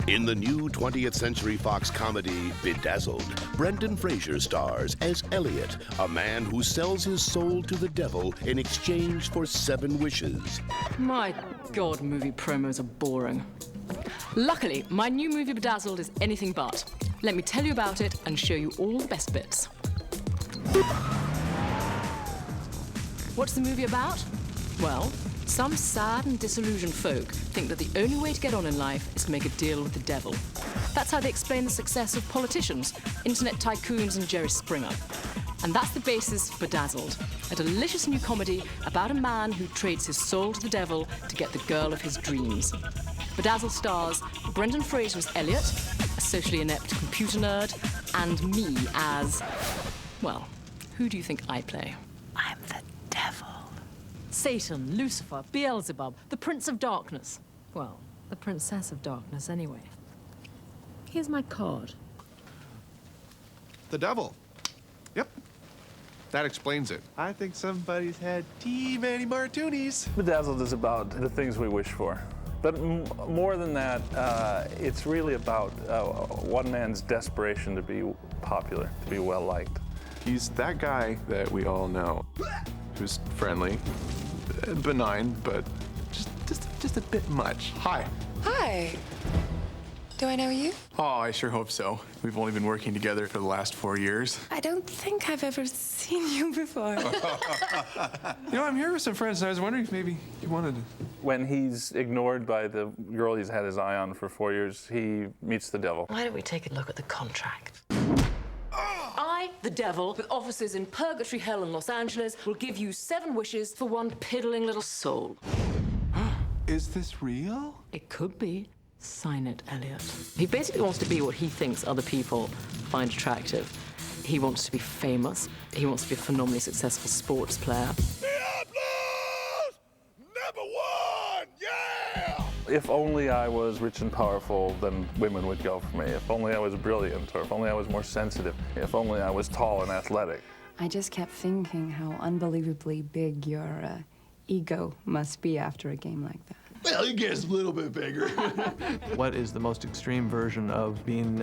In the new 20th Century Fox comedy, Bedazzled, Brendan Fraser stars as Elliot, a man who sells his soul to the devil in exchange for 7 wishes. My God, movie promos are boring. Luckily, my new movie Bedazzled is anything but. Let me tell you about it and show you all the best bits. What's the movie about? Well, some sad and disillusioned folk think that the only way to get on in life is to make a deal with the devil. That's how they explain the success of politicians, internet tycoons, and Jerry Springer. And that's the basis for Bedazzled, a delicious new comedy about a man who trades his soul to the devil to get the girl of his dreams. Bedazzled stars Brendan Fraser as Elliot, a socially inept computer nerd, and me as, well, who do you think I play? I'm the devil. Satan, Lucifer, Beelzebub, the Prince of Darkness. Well, the Princess of Darkness, anyway. Here's my card. The devil. Yep. That explains it. I think somebody's had too many martinis. Bedazzled is about the things we wish for. But more than that, it's really about one man's desperation to be popular, to be well-liked. He's that guy that we all know, who's friendly, benign, but just a bit much. Hi. Hi. Do I know you? Oh, I sure hope so. We've only been working together for the last 4 years. I don't think I've ever seen you before. You know, I'm here with some friends, and I was wondering if maybe you wanted to... When he's ignored by the girl he's had his eye on for 4 years, he meets the devil. Why don't we take a look at the contract? I, the devil, with offices in Purgatory, Hell, and Los Angeles, will give you 7 wishes for one piddling little soul. Is this real? It could be. Sign it, Elliot. He basically wants to be what he thinks other people find attractive. He wants to be famous. He wants to be a phenomenally successful sports player. #1, yeah! If only I was rich and powerful, then women would go for me. If only I was brilliant, or if only I was more sensitive. If only I was tall and athletic. I just kept thinking how unbelievably big your ego must be after a game like that. Well, it gets a little bit bigger. What is the most extreme version of being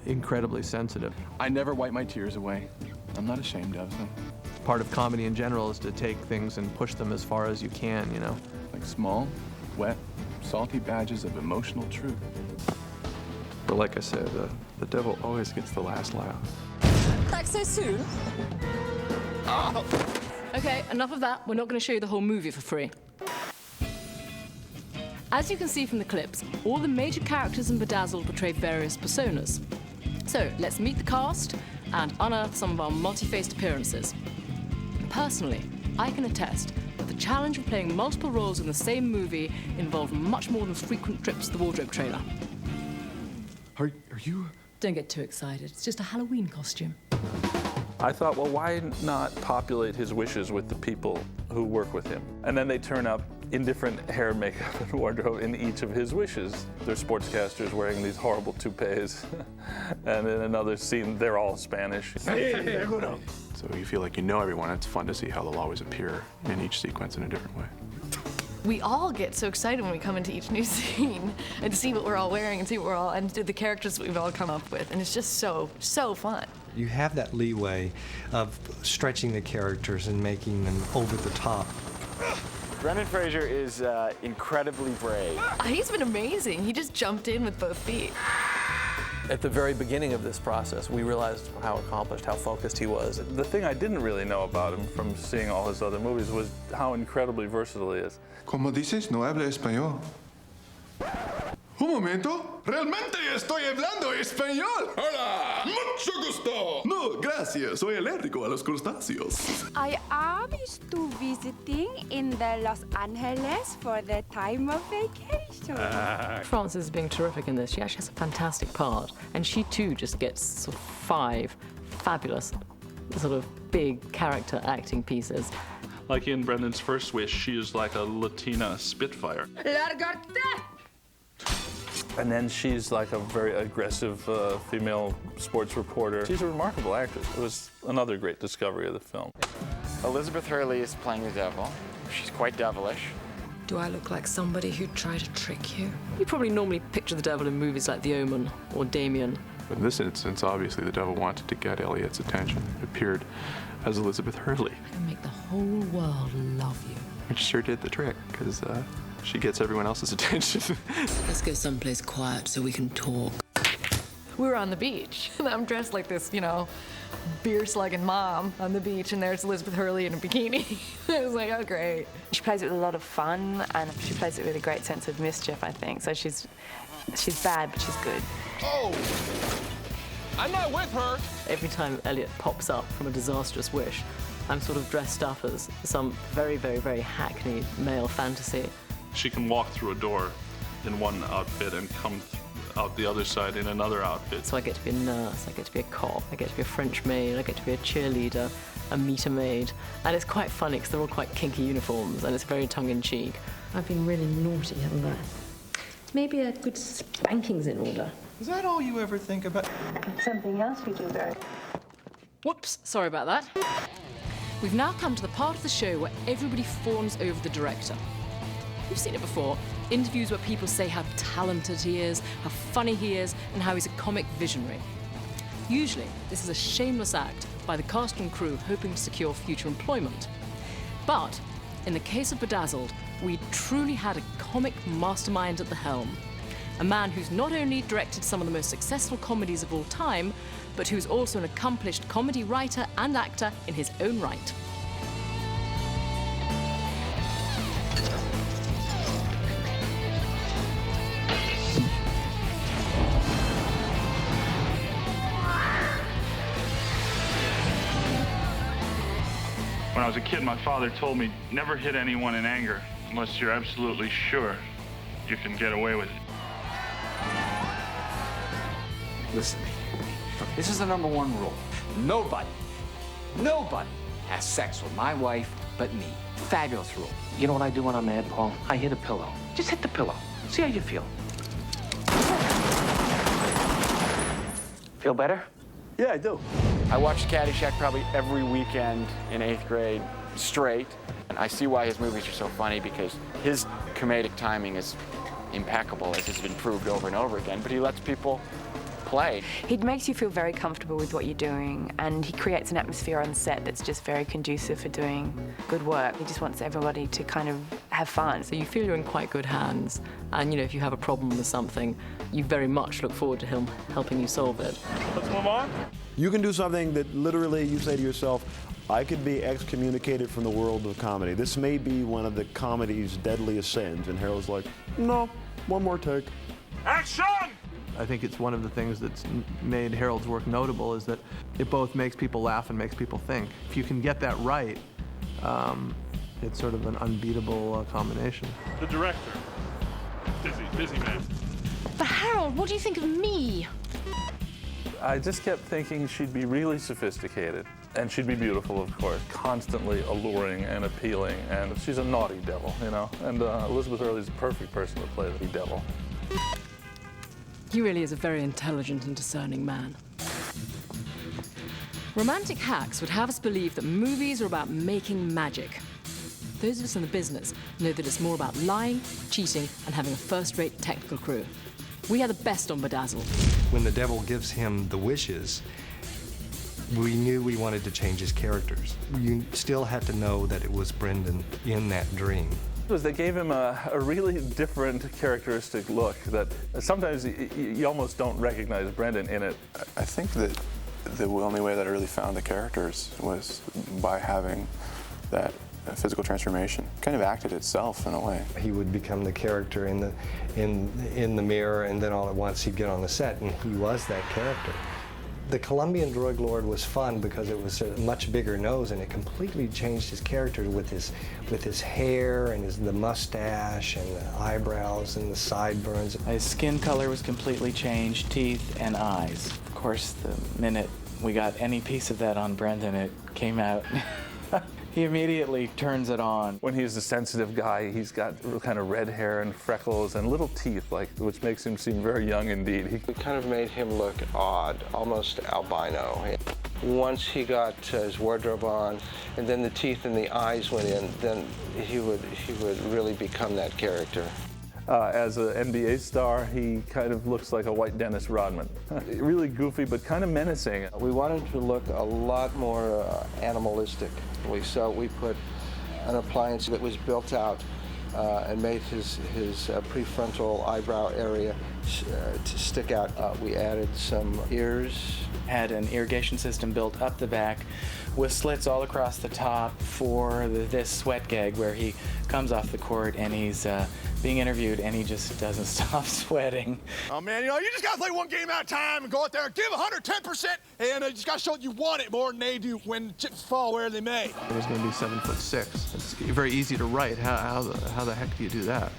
incredibly sensitive? I never wipe my tears away. I'm not ashamed of them. Part of comedy in general is to take things and push them as far as you can, you know? Like small, wet, salty badges of emotional truth. But like I said, the devil always gets the last laugh. Back so soon? Okay, enough of that. We're not going to show you the whole movie for free. As you can see from the clips, all the major characters in Bedazzled portray various personas. So let's meet the cast and unearth some of our multi-faced appearances. Personally, I can attest that the challenge of playing multiple roles in the same movie involved much more than frequent trips to the wardrobe trailer. Are you... Don't get too excited. It's just a Halloween costume. I thought, well, why not populate his wishes with the people who work with him? And then they turn up in different hair, makeup, and wardrobe in each of his wishes. They're sportscasters wearing these horrible toupees. And in another scene, they're all Spanish. So you feel like you know everyone. It's fun to see how they'll always appear in each sequence in a different way. We all get so excited when we come into each new scene and to see what we're all wearing and see what we're all, and the characters that we've all come up with. And it's just so fun. You have that leeway of stretching the characters and making them over the top. Brendan Fraser is incredibly brave. He's been amazing. He just jumped in with both feet. At the very beginning of this process, we realized how accomplished, how focused he was. The thing I didn't really know about him from seeing all his other movies was how incredibly versatile he is. Como dices, no habla español. Un momento. Realmente estoy hablando español. Hola! Mucho gusto! No, gracias. Soy alérgico a los crustáceos. I am to visiting in the Los Angeles for the time of vacation. Frances is being terrific in this. She actually has a fantastic part. And she, too, just gets sort of 5 fabulous sort of big character acting pieces. Like in Brendan's first wish, she is like a Latina Spitfire. Largarte! And then she's like a very aggressive female sports reporter. She's a remarkable actress. It was another great discovery of the film. Elizabeth Hurley is playing the devil. She's quite devilish. Do I look like somebody who'd try to trick you? You probably normally picture the devil in movies like The Omen or Damien. In this instance, obviously, the devil wanted to get Elliot's attention. It appeared as Elizabeth Hurley. And make the whole world love you. Which sure did the trick, because she gets everyone else's attention. Let's go someplace quiet so we can talk. We were on the beach, and I'm dressed like this, you know, beer-slugging mom on the beach, and there's Elizabeth Hurley in a bikini. I was like, oh, great. She plays it with a lot of fun, and she plays it with a great sense of mischief, I think. So she's bad, but she's good. Oh! I'm not with her! Every time Elliot pops up from a disastrous wish, I'm sort of dressed up as some very, very, very hackneyed male fantasy. She can walk through a door in one outfit and come out the other side in another outfit. So I get to be a nurse, I get to be a cop, I get to be a French maid, I get to be a cheerleader, a meter maid, and it's quite funny because they're all quite kinky uniforms and it's very tongue-in-cheek. I've been really naughty, haven't I? Maybe a good spanking's in order. Is that all you ever think about? Something else you do very. Whoops, sorry about that. We've now come to the part of the show where everybody fawns over the director. You've seen it before. Interviews where people say how talented he is, how funny he is, and how he's a comic visionary. Usually, this is a shameless act by the cast and crew hoping to secure future employment. But in the case of Bedazzled, we truly had a comic mastermind at the helm. A man who's not only directed some of the most successful comedies of all time, but who's also an accomplished comedy writer and actor in his own right. When I was a kid, my father told me, never hit anyone in anger unless you're absolutely sure you can get away with it. Listen, this is the #1 rule. Nobody has sex with my wife but me. Fabulous rule. You know what I do when I'm mad, Paul? I hit a pillow. Just hit the pillow. See how you feel. Feel better? Yeah, I do. I watched Caddyshack probably every weekend in 8th grade straight. And I see why his movies are so funny, because his comedic timing is impeccable, as has been proved over and over again, but he lets people play. He makes you feel very comfortable with what you're doing, and he creates an atmosphere on set that's just very conducive for doing good work. He just wants everybody to kind of have fun. So you feel you're in quite good hands, and you know, if you have a problem with something, you very much look forward to him helping you solve it. Let's move on. You can do something that literally you say to yourself, I could be excommunicated from the world of comedy. This may be one of the comedy's deadliest sins. And Harold's like, no, one more take. Action! I think it's one of the things that's made Harold's work notable is that it both makes people laugh and makes people think. If you can get that right, it's sort of an unbeatable combination. The director. Busy man. But Harold, what do you think of me? I just kept thinking she'd be really sophisticated. And she'd be beautiful, of course, constantly alluring and appealing. And she's a naughty devil, you know? And Elizabeth Hurley's the perfect person to play the devil. He really is a very intelligent and discerning man. Romantic hacks would have us believe that movies are about making magic. Those of us in the business know that it's more about lying, cheating, and having a first-rate technical crew. We are the best on Bedazzled. When the devil gives him the wishes, we knew we wanted to change his characters. You still had to know that it was Brendan in that dream. They gave him a really different characteristic look that sometimes you almost don't recognize Brendan in it. I think that the only way that I really found the characters was by having that physical transformation. It kind of acted itself in a way. He would become the character in the mirror, and then all at once he'd get on the set, and he was that character. The Colombian drug lord was fun because it was a much bigger nose, and it completely changed his character with his hair and the mustache and the eyebrows and the sideburns. His skin color was completely changed, teeth and eyes. Of course, the minute we got any piece of that on Brendan, it came out. He immediately turns it on. When he's a sensitive guy, he's got kind of red hair and freckles and little teeth, which makes him seem very young indeed. It kind of made him look odd, almost albino. Once he got his wardrobe on, and then the teeth and the eyes went in, then he would really become that character. As an NBA star, he kind of looks like a white Dennis Rodman. Really goofy, but kind of menacing. We wanted to look a lot more animalistic. So we put an appliance that was built out and made his prefrontal eyebrow area to stick out. We added some ears. Had an irrigation system built up the back with slits all across the top for this sweat gag where he comes off the court and he's being interviewed and he just doesn't stop sweating. Oh man, you know, you just gotta play one game at a time and go out there and give 110%, and you just gotta show you want it more than they do when chips fall where they may. It was going to be 7'6". It's very easy to write. How the heck do you do that?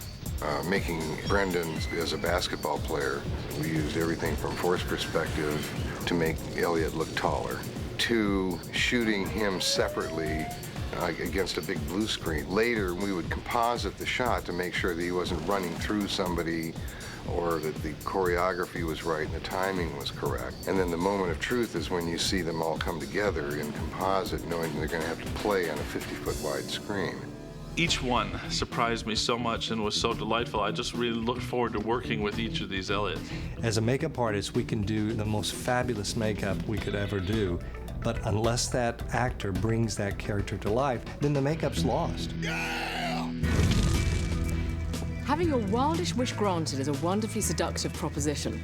Making Brendan as a basketball player, we used everything from force perspective to make Elliot look taller, to shooting him separately against a big blue screen. Later, we would composite the shot to make sure that he wasn't running through somebody or that the choreography was right and the timing was correct. And then the moment of truth is when you see them all come together in composite, knowing they're going to have to play on a 50-foot wide screen. Each one surprised me so much and was so delightful. I just really looked forward to working with each of these Elliots. As a makeup artist, we can do the most fabulous makeup we could ever do, but unless that actor brings that character to life, then the makeup's lost. Having your wildest wish granted is a wonderfully seductive proposition.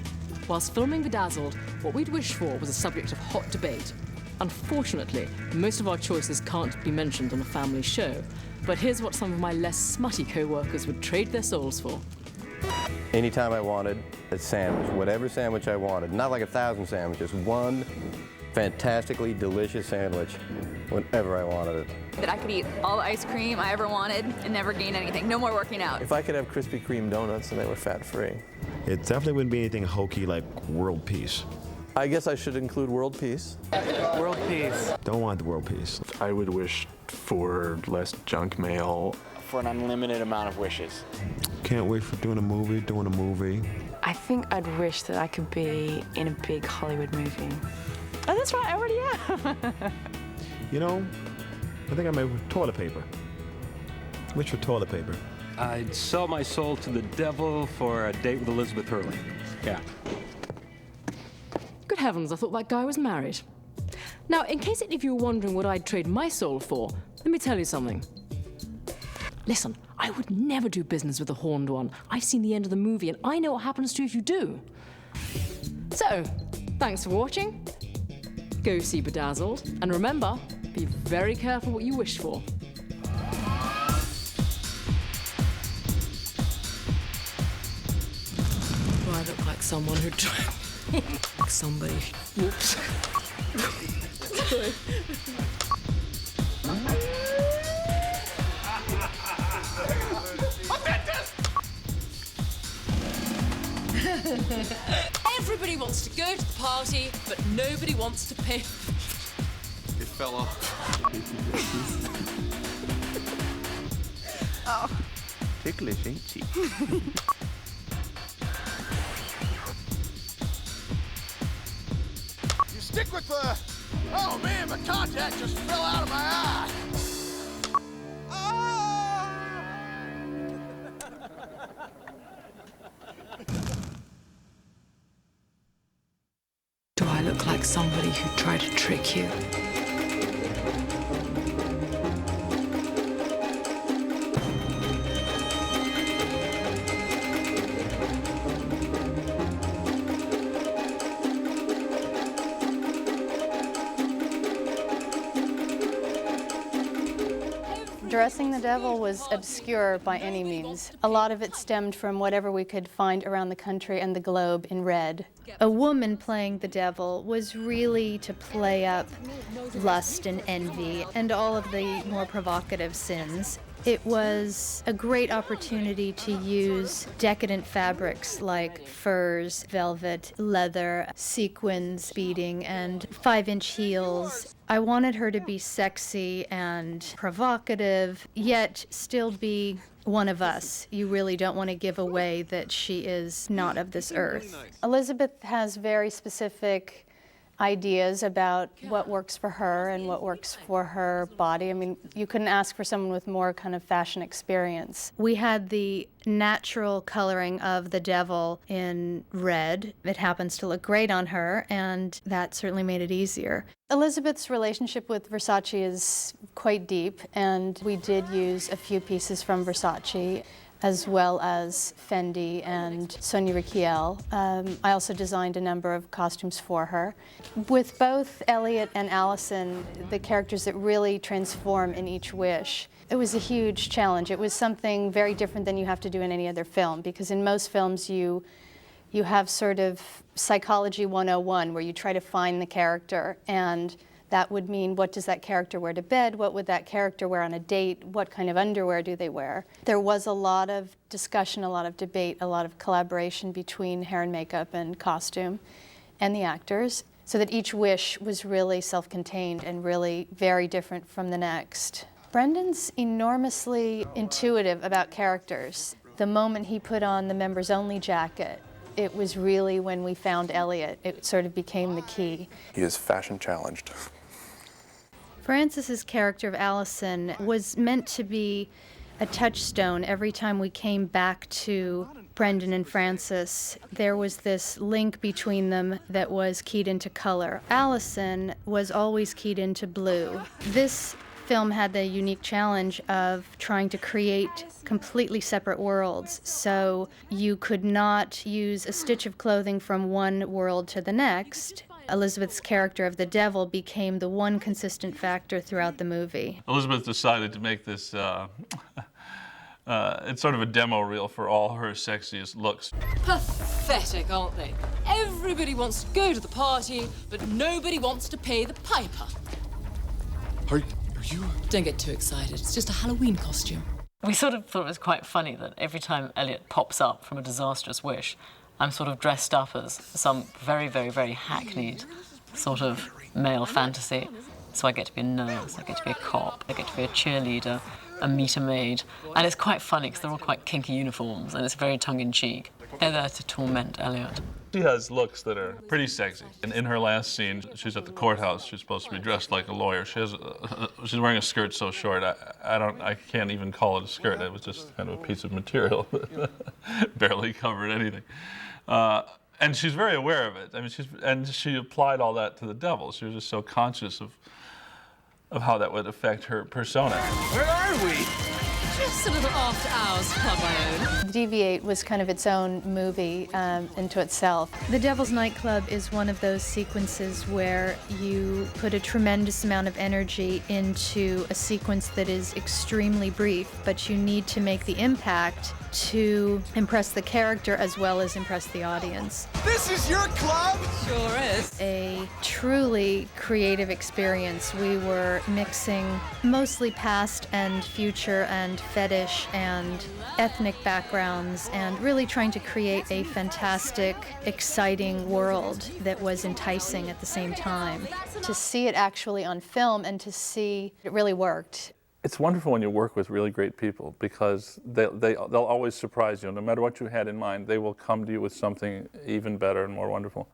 Whilst filming Bedazzled, what we'd wished for was a subject of hot debate. Unfortunately, most of our choices can't be mentioned on a family show, but here's what some of my less smutty co-workers would trade their souls for. Anytime I wanted a sandwich, whatever sandwich I wanted, not like 1,000 sandwiches, one fantastically delicious sandwich whenever I wanted it. That I could eat all the ice cream I ever wanted and never gain anything. No more working out. If I could have Krispy Kreme donuts and they were fat-free. It definitely wouldn't be anything hokey like world peace. I guess I should include world peace. World peace. Don't want the world peace. I would wish for less junk mail. For an unlimited amount of wishes. Can't wait for doing a movie. I think I'd wish that I could be in a big Hollywood movie. Oh, that's right, I already am. You know, I think I made toilet paper. Wish for toilet paper. I'd sell my soul to the devil for a date with Elizabeth Hurley. Yeah. Good heavens, I thought that guy was married. Now, in case any of you were wondering what I'd trade my soul for, let me tell you something. Listen, I would never do business with a horned one. I've seen the end of the movie, and I know what happens to you if you do. So, thanks for watching. Go see Bedazzled, and remember, be very careful what you wish for. Do I look like someone who tried... somebody... Whoops. Sorry. Everybody wants to go to the party, but nobody wants to pay. It fell off. Oh. Ticklish, ain't she? You stick with the... Oh man, my contact just fell out of my eye. Do I look like somebody who tried to trick you? Dressing the Devil was obscure by any means. A lot of it stemmed from whatever we could find around the country and the globe in red. A woman playing the devil was really to play up lust and envy and all of the more provocative sins. It was a great opportunity to use decadent fabrics like furs, velvet, leather, sequins, beading, and 5-inch heels. I wanted her to be sexy and provocative, yet still be one of us. You really don't want to give away that she is not of this earth. Elizabeth has very specific ideas about what works for her and what works for her body. I mean, you couldn't ask for someone with more kind of fashion experience. We had the natural coloring of the devil in red. It happens to look great on her, and that certainly made it easier. Elizabeth's relationship with Versace is quite deep, and we did use a few pieces from Versace, as well as Fendi and Sonia Rykiel. I also designed a number of costumes for her. With both Elliot and Allison, the characters that really transform in each wish, it was a huge challenge. It was something very different than you have to do in any other film, because in most films you have sort of psychology 101 where you try to find the character, and that would mean, what does that character wear to bed? What would that character wear on a date? What kind of underwear do they wear? There was a lot of discussion, a lot of debate, a lot of collaboration between hair and makeup and costume and the actors, so that each wish was really self-contained and really very different from the next. Brendan's enormously intuitive about characters. The moment he put on the members-only jacket, it was really when we found Elliot. It sort of became the key. He is fashion challenged. Frances's character of Allison was meant to be a touchstone every time we came back to Brendan and Frances. There was this link between them that was keyed into color. Allison was always keyed into blue. This film had the unique challenge of trying to create completely separate worlds, so you could not use a stitch of clothing from one world to the next. Elizabeth's character of the devil became the one consistent factor throughout the movie. Elizabeth decided to make this, it's sort of a demo reel for all her sexiest looks. Pathetic, aren't they? Everybody wants to go to the party, but nobody wants to pay the piper. Are you? Don't get too excited. It's just a Halloween costume. We sort of thought it was quite funny that every time Elliot pops up from a disastrous wish, I'm sort of dressed up as some very, very, very hackneyed sort of male fantasy. So I get to be a nurse, I get to be a cop, I get to be a cheerleader, a meter maid. And it's quite funny because they're all quite kinky uniforms and it's very tongue-in-cheek. They're there to torment Elliot. She has looks that are pretty sexy. And in her last scene, she's at the courthouse. She's supposed to be dressed like a lawyer. She's wearing a skirt so short, I can't even call it a skirt. It was just kind of a piece of material, barely covered anything. And she's very aware of it. I mean, she applied all that to the devil. She was just so conscious of how that would affect her persona. Where are we? Just a little after-hours club, my own. DV8 was kind of its own movie into itself. The Devil's Nightclub is one of those sequences where you put a tremendous amount of energy into a sequence that is extremely brief, but you need to make the impact to impress the character as well as impress the audience. This is your club? Sure is. A truly creative experience. We were mixing mostly past and future and fetish and ethnic backgrounds and really trying to create a fantastic, exciting world that was enticing at the same time. To see it actually on film and to see it really worked. It's wonderful when you work with really great people because they'll always surprise you. No matter what you had in mind, they will come to you with something even better and more wonderful.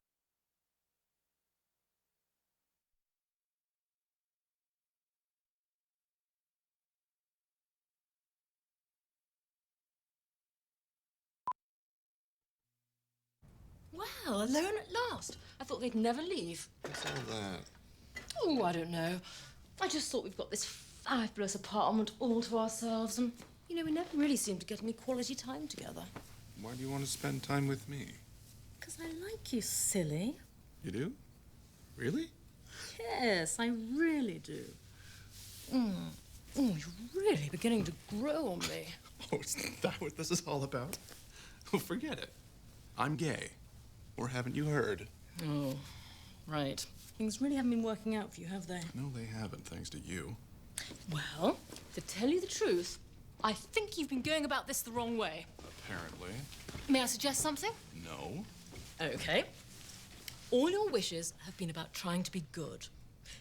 Wow, alone at last. I thought they'd never leave. What's all that? Oh, I don't know. I just thought we've got this fabulous apartment all to ourselves, and, you know, we never really seem to get any quality time together. Why do you want to spend time with me? Because I like you, silly. You do? Really? Yes, I really do. Oh, you're really beginning to grow on me. Oh, is that what this is all about? Oh, forget it. I'm gay. Or haven't you heard? Oh, right. Things really haven't been working out for you, have they? No, they haven't, thanks to you. Well, to tell you the truth, I think you've been going about this the wrong way. Apparently. May I suggest something? No. Okay. All your wishes have been about trying to be good.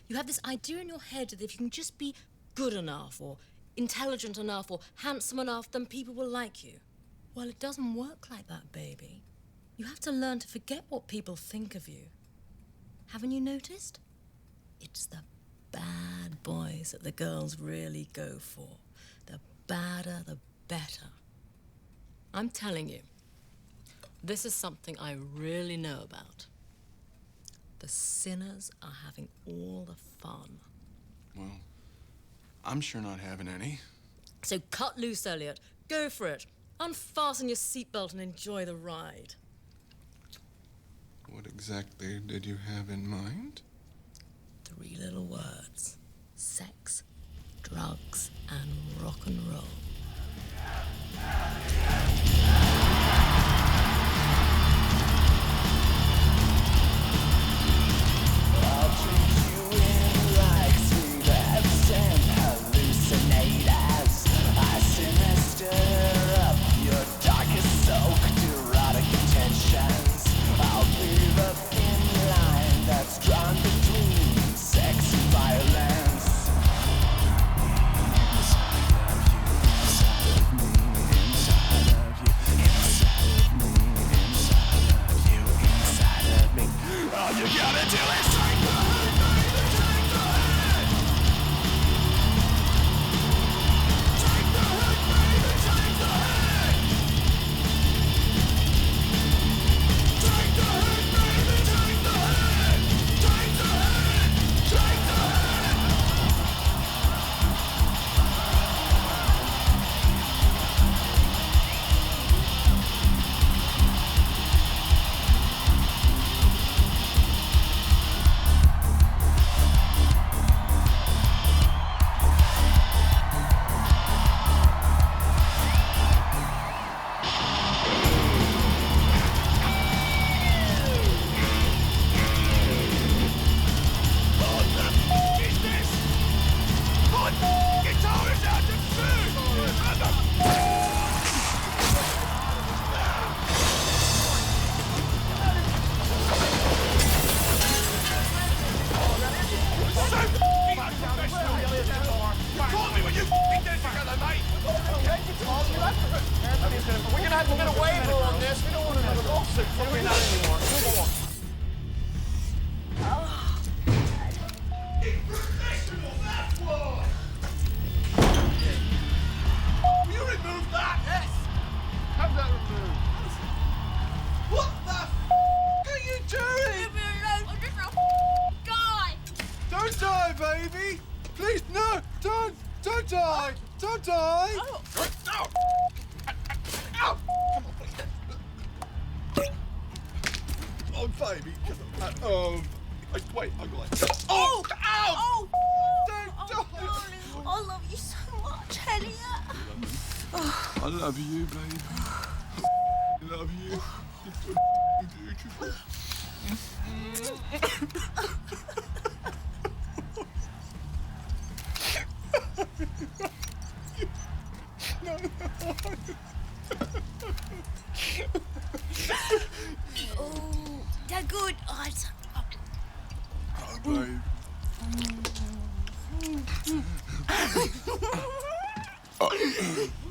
You have this idea in your head that if you can just be good enough or intelligent enough or handsome enough, then people will like you. Well, it doesn't work like that, baby. You have to learn to forget what people think of you. Haven't you noticed? It's the bad boys that the girls really go for. The badder, the better. I'm telling you, this is something I really know about. The sinners are having all the fun. Well, I'm sure not having any. So cut loose, Elliot. Go for it. Unfasten your seatbelt and enjoy the ride. What exactly did you have in mind? 3 little words. Sex, drugs, and rock and roll.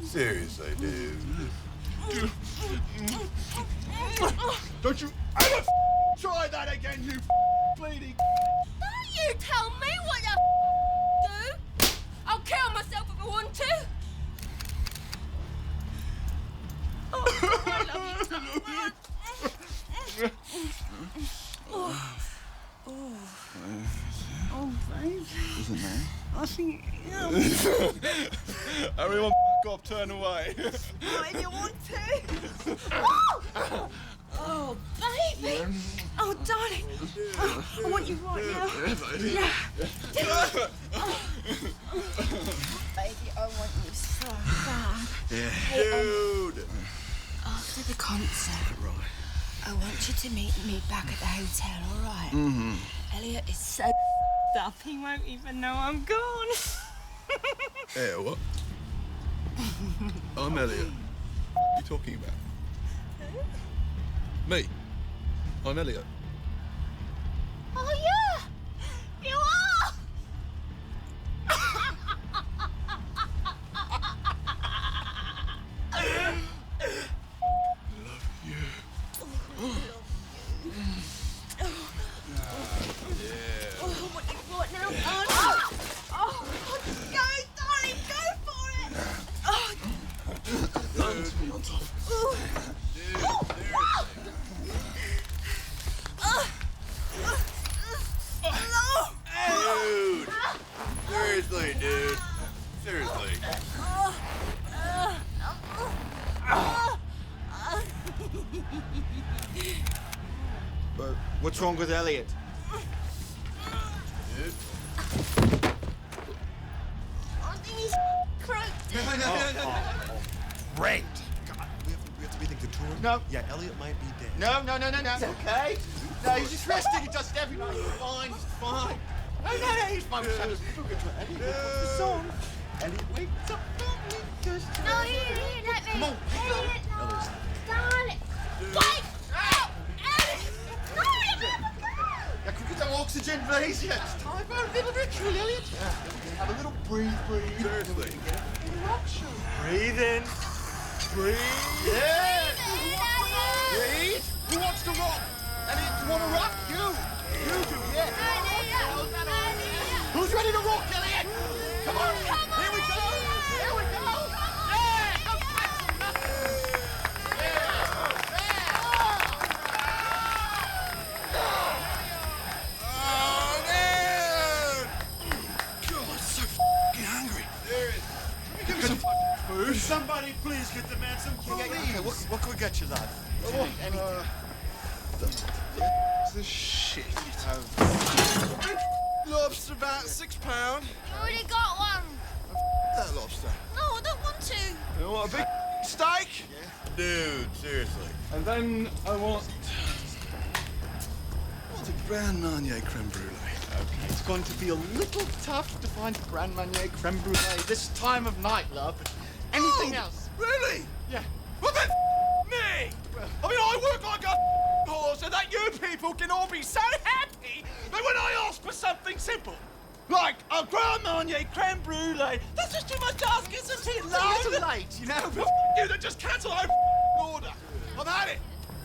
Seriously, dude. Don't you ever try that again, you bleeding. Don't you tell me what to do. I'll kill myself if I want to. Oh, I love you so much. Oh, babe. Isn't there? I think, yeah. Everyone off, turn away. Why do you want to? Oh, baby. Oh, darling. Oh, I want you right now. Yeah. Baby, I want you so bad. Yeah. Hey, Dude. After the concert, Right. I want you to meet me back at the hotel, all right? Mm-hmm. Elliot is so up, he won't even know I'm gone. Hey, what? I'm Elliot. What are you talking about? Me. I'm Elliot. Oh, yeah! You are! Love you. hands off. Dude! Seriously, dude. Seriously. But what's wrong with Elliot? Dude? I think he's croaked. No. Great. God, we have to rethink the tour. No. Yeah, Elliot might be dead. No. It's okay. No, he's just resting. He does it every night. He's fine. He's fine. No, he's fine. Elliot wakes up the song. Elliot wakes up. No, here, let me. Come on. Elliot, no. Darling. Wait! Out! Elliot! No, let me have a go! Yeah, can we get some oxygen, please? Yeah, it's time for a little ritual, Elliot. Yeah. Have a little breathe. Seriously. Eruption. Breathe in. Breathe. Yeah. Breathe. Who wants to rock? Elliot, do you want to rock? You do, yeah. Who's ready to rock, Elliot? Come on. Here we go. Here we go. Yeah. Come back some nothing. Oh, man! God, I'm so f***ing hungry. Give me some food. Somebody please get the man some food. Okay, what can we get you, lad? Anything. The shit. Lobster about £6. You already got one. That lobster. No, I don't want to. You want a big steak? Yeah. Dude, seriously. And then I want a Grand Marnier creme brulee. Okay, it's going to be a little tough to find Grand Marnier creme brulee this time of night, love. But anything else? Really? Yeah. Well then, me! I mean, I work like a horse so that you people can all be so happy that when I ask for something simple, like a Grand Marnier creme brulee, that's just too much to ask, isn't it, love? It's a little late, you know, but... Well, you then just cancel my order. I've had it.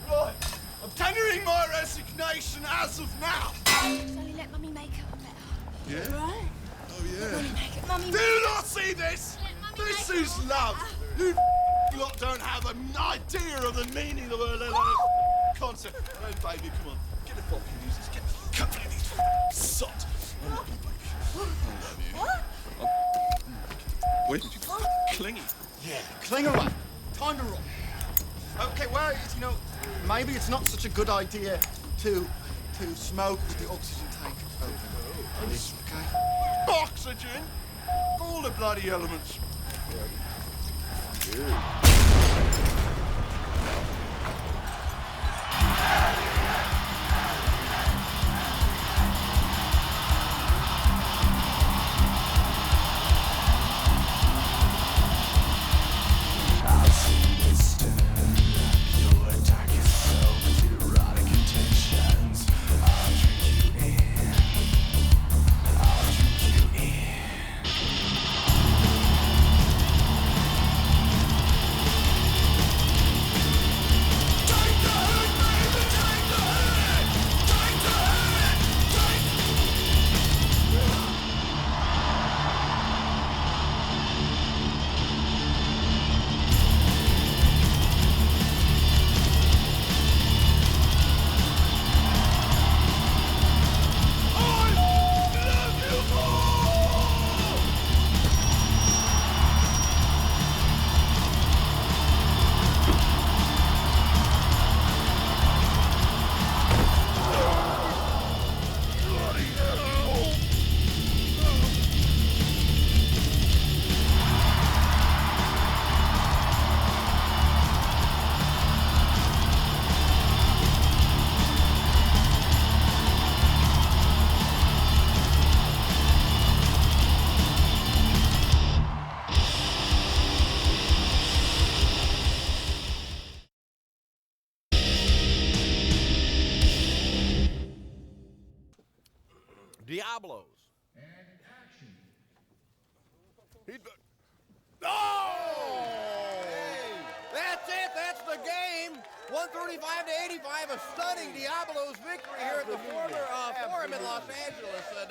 Right. I'm tendering my resignation as of now. Sally, let Mummy make it better. Yeah? Right? Oh, yeah. Mummy make it. Mummy Do make it. not see this! This is love! You lot don't have an idea of the meaning of a concept. Hey, baby, come on. Get a box of these. Get a couple of these sots. I love you, baby. I love you. What? Wait, you clingy. Yeah, cling around. Time to rock. Okay, well, you know, maybe it's not such a good idea to smoke with the oxygen tank open. Okay? Oxygen? All the bloody elements. Diablos. And action. Oh! Hey, that's it. That's the game. 135 to 85, a stunning Diablos victory here at the former Forum in Los Angeles. And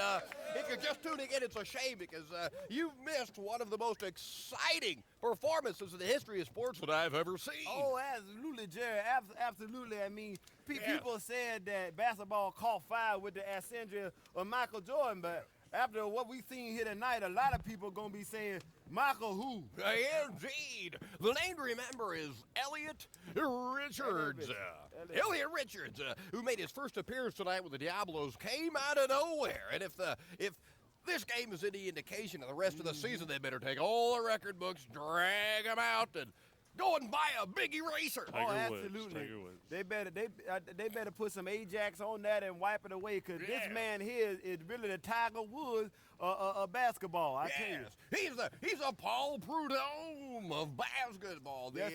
if you're just tuning in, it's a shame because you've missed one of the most exciting performances in the history of sports that I've ever seen. Oh, absolutely, Jerry. Absolutely. I mean, people said that basketball caught fire with the ascension of Michael Jordan, but after what we've seen here tonight, a lot of people are going to be saying, Michael who? Indeed. The name to remember is Elliot Richards. Elliot Richards, who made his first appearance tonight with the Diablos, came out of nowhere. And if this game is any indication of the rest of the season, they better take all the record books, drag them out, and go and buy a big eraser. Absolutely. They better put some Ajax on that and wipe it away, because this man here is really the Tiger Woods of basketball. I tell you. He's a Paul Prudhomme of basketball. The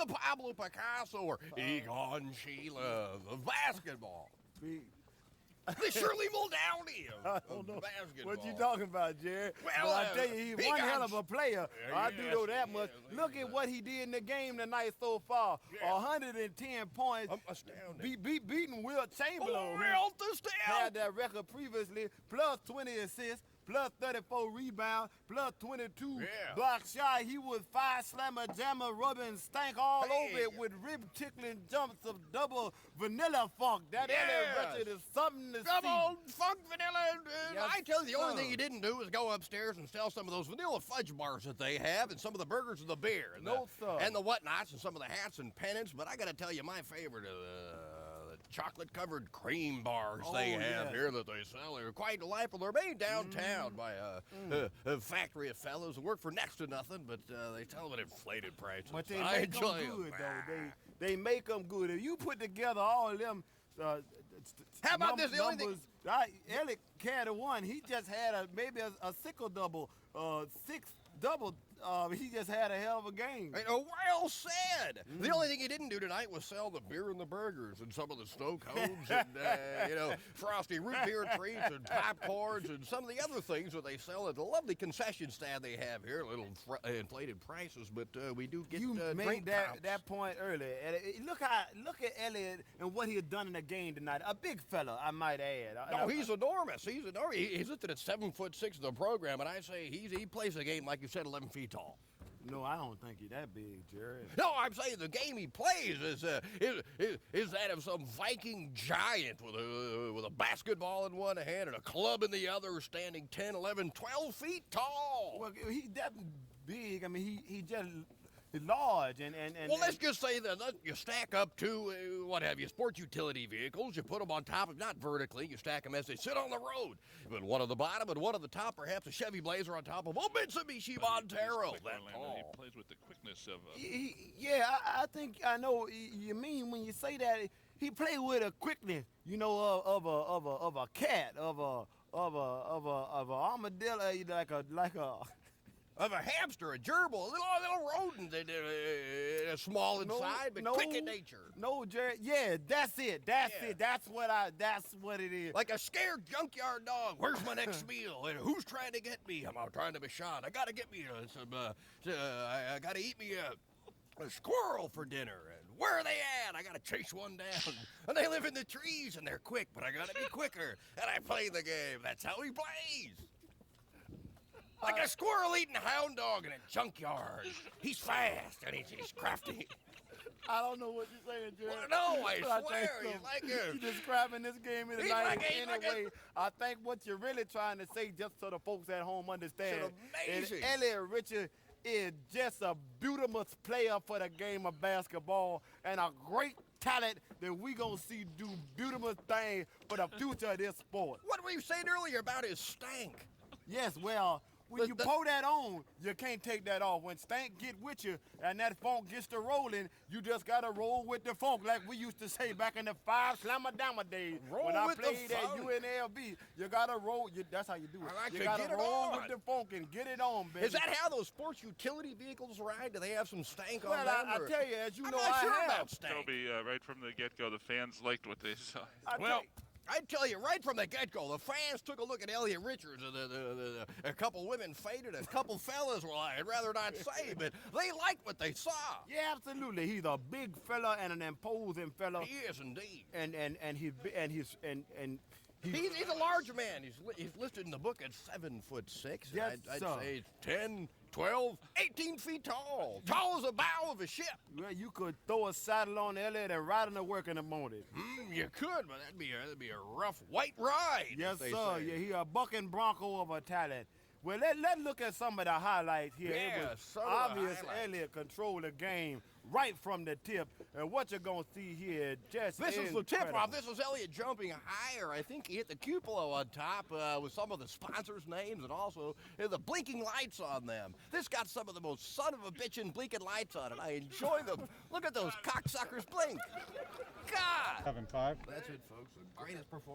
Pablo Picasso or Egon Schiele of basketball. The Shirley Muldowney of basketball. What you talking about, Jerry? Well, I tell you, he's one hell of a player. I do know that much. Look at what he did in the game tonight so far. 110 points. Astounding. Beating Wilt Chamberlain. Wilt the Stout. Had that record previously, plus 20 assists, plus 34 rebounds, plus 22 block shot. He was 5 slammer, jammer, rubbing stank all over it with rib-tickling jumps of double vanilla funk. That Elliot Richard is something to see. Double funk vanilla. I tell you, the only thing he didn't do was go upstairs and sell some of those vanilla fudge bars that they have and some of the burgers and the beer. And the whatnots and some of the hats and pennants. But I got to tell you, my favorite the chocolate-covered cream bars they have here that they sell. They're quite delightful. They're made downtown by a factory of fellows who work for next to nothing, but they tell them at inflated prices. But they make them good, though. They make them good. If you put together all of them how about this? The only thing Elliot carried one. He just had maybe a sickle double, 6 double. He just had a hell of a game. Well said. The only thing he didn't do tonight was sell the beer and the burgers and some of the snow cones and frosty root beer treats and popcorns and some of the other things that they sell at the lovely concession stand they have here. Little inflated prices, but we do get made that point earlier. Look at Elliot and what he had done in the game tonight. A big fella, I might add. No, he's enormous. He's enormous. He's listed at 7'6" in the program, and I say he plays the game like you said, 11 feet tall. No, I don't think he's that big, Jerry. No, I'm saying the game he plays is that of some Viking giant with a basketball in one hand and a club in the other, standing 10, 11, 12 feet tall. Well, he's that big. I mean, he just large and well, let's just say that you stack up two sport utility vehicles. You put them on top of, not vertically, you stack them as they sit on the road. You put one on the bottom and one on the top, perhaps a Chevy Blazer on top of a Mitsubishi Montero. That tall. He plays with the quickness of I think I know you mean when you say that. He played with a quickness, of a cat, of a armadillo, like a of a hamster, a gerbil, a little rodent, small inside, but quick in nature. No, Jerry. Yeah, that's it. That's what it is. Like a scared junkyard dog. Where's my next meal? Who's trying to get me? I'm trying to be shot. I gotta get me I gotta eat me a squirrel for dinner. And where are they at? I gotta chase one down. And they live in the trees and they're quick, but I gotta be quicker. And I play the game. That's how he plays. Like a squirrel eating hound dog in a junkyard. He's fast and he's crafty. I don't know what you're saying, Jerry. Well, no, I swear. You're describing this game in a way. I think what you're really trying to say, just so the folks at home understand, is Elliot Richard is just a beautiful player for the game of basketball and a great talent that we gonna see do beautiful things for the future of this sport. What were you saying earlier about his stank? Yes, well, when you pull that on, you can't take that off. When stank get with you and that funk gets to rolling, you just gotta roll with the funk, like we used to say back in the 5 Slammer Dammer days. When I played at UNLV, you gotta roll. That's how you do it. You gotta roll with the funk and get it on, baby. Is that how those sports utility vehicles ride? Do they have some stank on them? Well, I tell you, as you know, I have. Toby, right from the get-go, the fans liked what they saw. Well, I tell you, right from the get-go, the fans took a look at Elliot Richards, and a couple women fainted, a couple fellas, well, I'd rather not say, but they liked what they saw. Yeah, absolutely. He's a big fella and an imposing fella. He is indeed. He's a large man. He's listed in the book at 7'6". Yes, I'd sir. say 10, 12, 18 feet tall. Tall as the bow of a ship. Well, you could throw a saddle on Elliot and ride him to work in the morning. You could, but that'd be a rough white ride. Yes, they sir. say. Yeah, he a bucking bronco of a talent. Well, let's look at some of the highlights here. Yeah, It was some of the obvious highlights. Elliot controlled the game right from the tip. And what you're going to see here just This is the incredible. tip-off. This is Elliot jumping higher. I think he hit the cupola on top with some of the sponsors' names and also the blinking lights on them. This got some of the most son-of-a-bitchin' blinking lights on it. I enjoy them. Look at those cocksuckers blink. God! 7-5. That's it, folks. The greatest performance